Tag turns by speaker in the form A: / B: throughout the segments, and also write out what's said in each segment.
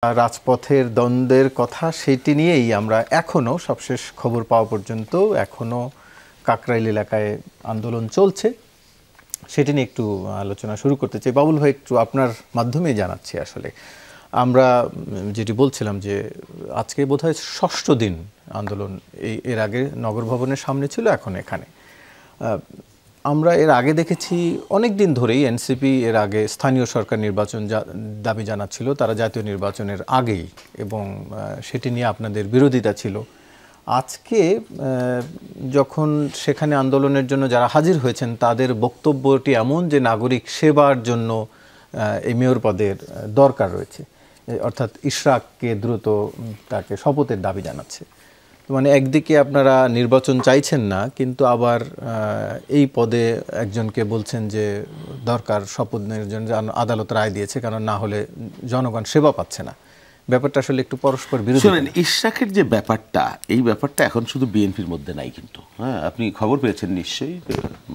A: রাজপথের দ্বন্দ্বের কথা সেটি নিয়েই আমরা এখনো সবশেষ খবর পাওয়া পর্যন্ত এখনো কাকরাইল এলাকায় আন্দোলন চলছে। সেটি নিয়ে একটু আলোচনা শুরু করতে চাই। বাবুল ভাই, একটু আপনার মাধ্যমে জানাচ্ছি। আসলে আমরা যেটি বলছিলাম যে আজকে বোধহয় ষষ্ঠ দিন আন্দোলন। এর আগে নগর ভবনের সামনে ছিল, এখন এখানে। আমরা এর আগে দেখেছি অনেক দিন ধরেই এনসিপি এর আগে স্থানীয় সরকার নির্বাচন দাবি জানাচ্ছিল, তারা জাতীয় নির্বাচনের আগেই, এবং সেটি নিয়ে আপনাদের বিরোধিতা ছিল। আজকে যখন সেখানে আন্দোলনের জন্য যারা হাজির হয়েছেন তাদের বক্তব্যটি এমন যে নাগরিক সেবার জন্য এই মেয়র পদের দরকার রয়েছে, অর্থাৎ ইশরাককে দ্রুত তাকে শপথের দাবি জানাচ্ছে। মানে একদিকে আপনারা নির্বাচন চাইছেন না, কিন্তু আবার এই পদে একজনকে বলছেন যে দরকার শপথ নেওয়ার জন্য, আদালত রায় দিয়েছে, কারণ না হলে জনগণ সেবা পাচ্ছে না। ব্যাপারটা আসলে একটু পরস্পর বিরোধী।
B: শুনেন, ইশরাকের যে ব্যাপারটা, এই ব্যাপারটা এখন শুধু বিএনপির মধ্যে নাই কিন্তু। হ্যাঁ, আপনি খবর পেয়েছেন নিশ্চয়ই,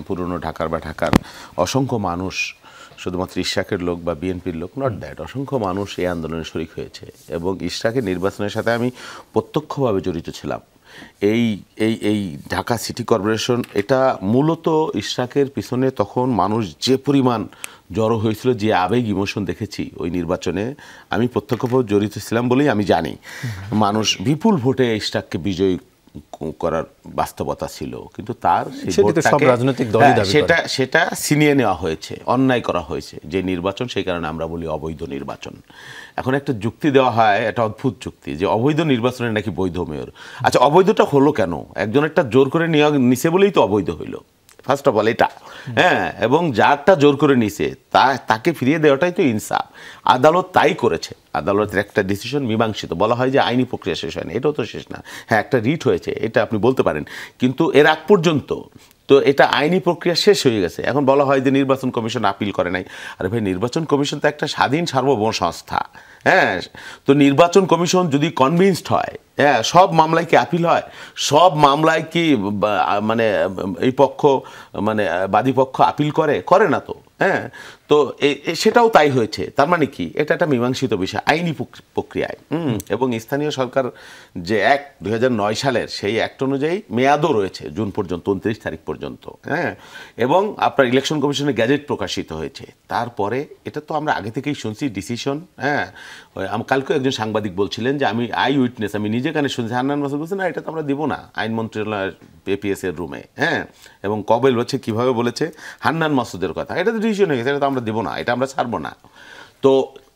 B: পুরনো ঢাকার বা ঢাকার অসংখ্য মানুষ, শুধুমাত্র ইশরাকের লোক বা বিএনপির লোক নট দ্যাট, অসংখ্য মানুষ এই আন্দোলনে শরিক হয়েছে। এবং ইশরাকের নির্বাচনের সাথে আমি প্রত্যক্ষভাবে জড়িত ছিলাম। এই এই এই ঢাকা সিটি কর্পোরেশন, এটা মূলত ইশরাকের পিছনে তখন মানুষ যে পরিমাণ জড়ো হয়েছিল, যে আবেগ ইমোশন দেখেছি ওই নির্বাচনে, আমি প্রত্যক্ষভাবে জড়িত ছিলাম বলেই আমি জানি। মানুষ বিপুল ভোটে ইশরাককে বিজয়ী করার বাস্তবতা ছিল, কিন্তু তার সেটা ছিনিয়ে নেওয়া হয়েছে, অন্যায় করা হয়েছে যে নির্বাচন, সেই কারণে আমরা বলি অবৈধ নির্বাচন। এখন একটা যুক্তি দেওয়া হয়, একটা অদ্ভুত যুক্তি, যে অবৈধ নির্বাচনে নাকি বৈধ মেয়র। আচ্ছা, অবৈধটা হলো কেন? একজন একটা জোর করে নিছে বলেই তো অবৈধ হইল, ফার্স্ট অফ অল এটা। হ্যাঁ, এবং যারটা জোর করে নিছে তাকে ফিরিয়ে দেওয়াটাই তো ইনসাফ। আদালত তাই করেছে। আদালতের একটা ডিসিশন মীমাংসিত, বলা হয় যে আইনি প্রক্রিয়া শেষ হয়নি, এটাও তো শেষ না। হ্যাঁ, একটা রিট হয়েছে, এটা আপনি বলতে পারেন, কিন্তু এর আগ পর্যন্ত তো এটা আইনি প্রক্রিয়া শেষ হয়ে গেছে। এখন বলা হয় যে নির্বাচন কমিশন আপিল করে নাই। আরে ভাই, নির্বাচন কমিশন তো একটা স্বাধীন সার্বভৌম সংস্থা। হ্যাঁ, তো নির্বাচন কমিশন যদি কনভিন্সড হয়, হ্যাঁ, সব মামলায় কি আপিল হয়? সব মামলায় কি মানে এই পক্ষ, মানে বাদীপক্ষ আপিল করে না তো। হ্যাঁ, তো সেটাও তাই হয়েছে। তার মানে কি, এটা একটা মীমাংসিত বিষয় আইনি প্রক্রিয়ায়। এবং স্থানীয় সরকার যে অ্যাক্ট 2009 সালের, সেই অ্যাক্ট অনুযায়ী মেয়াদও রয়েছে জুন পর্যন্ত, 29 তারিখ পর্যন্ত। হ্যাঁ, এবং আপনার ইলেকশন কমিশনের গ্যাজেট প্রকাশিত হয়েছে। তারপরে এটা তো আমরা আগে থেকেই শুনছি ডিসিশন। হ্যাঁ, কালকে একজন সাংবাদিক বলছিলেন যে আমি আই উইটনেস, আমি নিজে কানে শুনছি, হান্নান মাসুদ বলছে না, এটা তো আমরা দিব না, আইন মন্ত্রণালয়ের এপিএস এর রুমে। হ্যাঁ, এবং কবেল হচ্ছে কিভাবে বলেছে, হান্নান মাসুদের কথা, এটা তো ডিসিশন হয়ে গেছে, এটা তো আমরা দেবো না, এটা আমরা ছাড়বো না। তো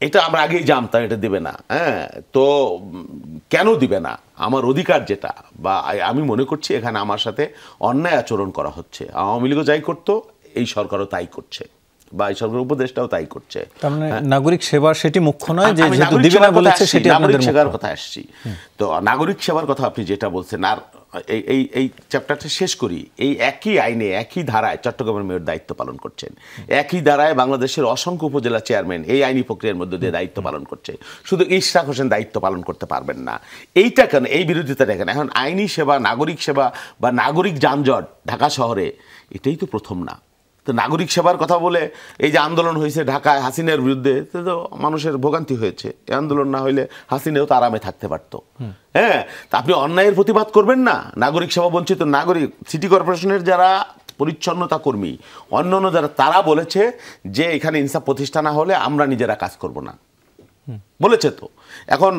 B: এটা আমরা আগেই জানতাম এটা দেবে না। হ্যাঁ, তো কেন দিবে না? আমার অধিকার যেটা, বা আমি মনে করছি এখানে আমার সাথে অন্যায় আচরণ করা হচ্ছে। আওয়ামী লীগও যাই করতো, এই সরকারও তাই করছে, বা এই সরকার উপদেষ্টাও তাই করছে।
A: নাগরিক সেবা সেটি মুখ্য নয়, যে দিবে না বলেছে সেটি
B: নাগরিক সেবার কথা আসছি। তো নাগরিক সেবার কথা আপনি যেটা বলছেন, আর এই চ্যাপ্টারটা শেষ করি। এই একই আইনে, একই ধারায় চট্টগ্রামের মেয়র দায়িত্ব পালন করছেন, একই ধারায় বাংলাদেশের অসংখ্য উপজেলা চেয়ারম্যান এই আইনি প্রক্রিয়ার মধ্যে দিয়ে দায়িত্ব পালন করছে। শুধু ইশরাক হোসেন দায়িত্ব পালন করতে পারবেন না। এইটা কেন, এই বিরোধিতাটা কেন? এখন আইনি সেবা, নাগরিক সেবা বা নাগরিক যানজট ঢাকা শহরে, এটাই তো প্রথম না। তো নাগরিক সেবার কথা বলে এই যে আন্দোলন হয়েছে ঢাকায় হাসিনার বিরুদ্ধে, তো মানুষের ভোগান্তি হয়েছে। এই আন্দোলন না হইলে হাসিনাও তো আরামে থাকতে পারত। হ্যাঁ, তা আপনি অন্যায়ের প্রতিবাদ করবেন না? নাগরিক সেবা বঞ্চিত নাগরিক, সিটি কর্পোরেশনের যারা পরিচ্ছন্নতা কর্মী, অন্যান্য যারা, তারা বলেছে যে এখানে ইনসাফ প্রতিষ্ঠা না হলে আমরা নিজেরা কাজ করব না, বলেছে তো। এখন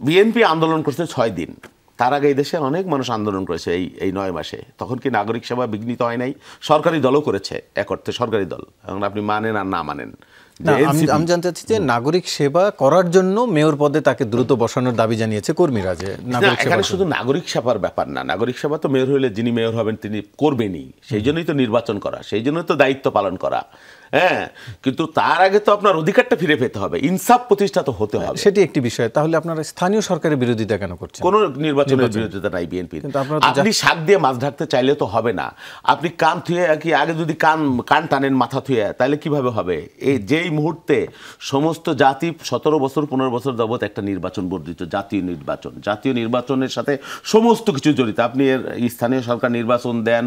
B: বিএনপি আন্দোলন করছে 6 দিন, তার আগে এই দেশে অনেক মানুষ আন্দোলন করেছে এই 9 মাসে। তখন কি নাগরিক সেবা বিঘ্নিত হয় নাই? সরকারি দলও করেছে, এক অর্থে সরকারি দল। এখন আপনি মানেন আর না মানেন,
A: আমি জানতে চাচ্ছি যে নাগরিক সেবা করার জন্য মেয়র পদে তাকে দ্রুত বসানোর দাবি জানিয়েছে কর্মীরা। যে
B: এখানে শুধু নাগরিক সেবার ব্যাপার না, নাগরিক সেবা তো মেয়র হইলে যিনি মেয়র হবেন তিনি করবেনই, সেই জন্যই তো নির্বাচন করা, সেই জন্যই তো দায়িত্ব পালন করা। হ্যাঁ, কিন্তু তার আগে তো আপনার অধিকারটা ফিরে পেতে হবে, ইনসাফ প্রতিষ্ঠা তো হতে হবে,
A: সেটি একটি বিষয়। তাহলে আপনারা স্থানীয় সরকারের বিরোধিতা কেন করছেন?
B: কোনো নির্বাচনের বিরোধিতা নাই বিএনপির। আপনি শাক দিয়ে মাছ ঢাকতে চাইলে তো হবে না। আপনি কান থুয়ে কি আগে যদি কান টানেন মাথা থুয়ে, তাহলে কিভাবে হবে? এই যেই মুহূর্তে সমস্ত জাতি 17 বছর 15 বছর যাবত একটা নির্বাচন বর্ধিত জাতীয় নির্বাচনের সাথে সমস্ত কিছু জড়িত। আপনি এর স্থানীয় সরকার নির্বাচন দেন,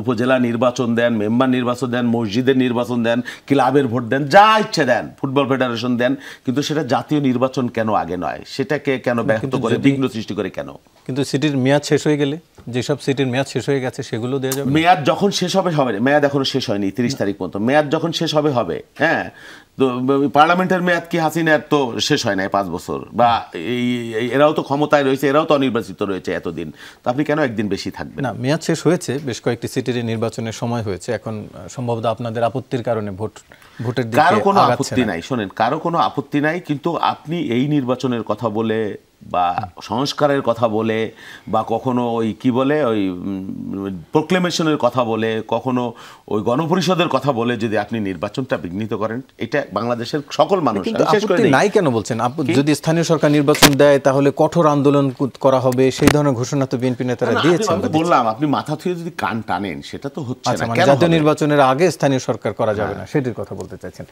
B: উপজেলা নির্বাচন দেন, মেম্বার নির্বাচন দেন, মসজিদের নির্বাচন দেন, দেন, ক্লাবের ভোট দেন, যা ইচ্ছে দেন, ফুটবল ফেডারেশন দেন, কিন্তু সেটা জাতীয় নির্বাচন কেন আগে নয়? সেটাকে কেন ব্যাহত করে, বিঘ্ন সৃষ্টি করে কেন?
A: কিন্তু সিটির মেয়াদ শেষ হয়ে গেলে, যেসব সিটির মেয়াদ শেষ হয়ে গেছে সেগুলো দেওয়া যাবে।
B: মেয়াদ যখন শেষ হবে হবে, মেয়াদ এখনো শেষ হয়নি, 30 তারিখ পর্যন্ত। মেয়াদ যখন শেষ হবে হবে, হ্যাঁ। তো পার্লামেন্টের মেয়াদ কি হাসিনার তো শেষ হয় নাই 5 বছর, বা এরাও তো ক্ষমতায় রয়েছে, এরাও তো অনির্বাচিত রয়েছে এতদিন, তো আপনি কেন একদিন বেশি থাকবেন?
A: না, মেয়াদ শেষ হয়েছে, বেশ কয়েকটি সিটির নির্বাচনের সময় হয়েছে, এখন সম্ভবত আপনাদের আপত্তির কারণে ভোটের দিকে
B: কারো কোনো
A: আগাচ্ছে
B: আপত্তি
A: না।
B: নাই, শোনেন, কারো কোনো আপত্তি নাই, কিন্তু আপনি এই নির্বাচনের কথা বলে বা সংস্কারের কথা বলে বা কখনো ওই কি বলে ওই প্রোক্লেমেশনের কথা বলে, কখনো ওই গণপরিষদের কথা বলে যদি আপনি নির্বাচনটা বিঘ্নিত করেন, এটা বাংলাদেশের সকল মানুষ,
A: কিন্তু
B: বিশেষ করে
A: আপত্তি নাই কেন বলছেন? যদি স্থানীয় সরকার নির্বাচন দেয় তাহলে কঠোর আন্দোলন করা হবে, সেই ধরনের ঘোষণা তো বিএনপি নেতারা দিয়েছেন।
B: আমি বললাম, আপনি মাথা থুয়ে যদি কান টানেন, সেটা তো হচ্ছে না।
A: জাতীয় নির্বাচনের আগে স্থানীয় সরকার করা যাবে না, সেটির কথা বলতে চাইছেন।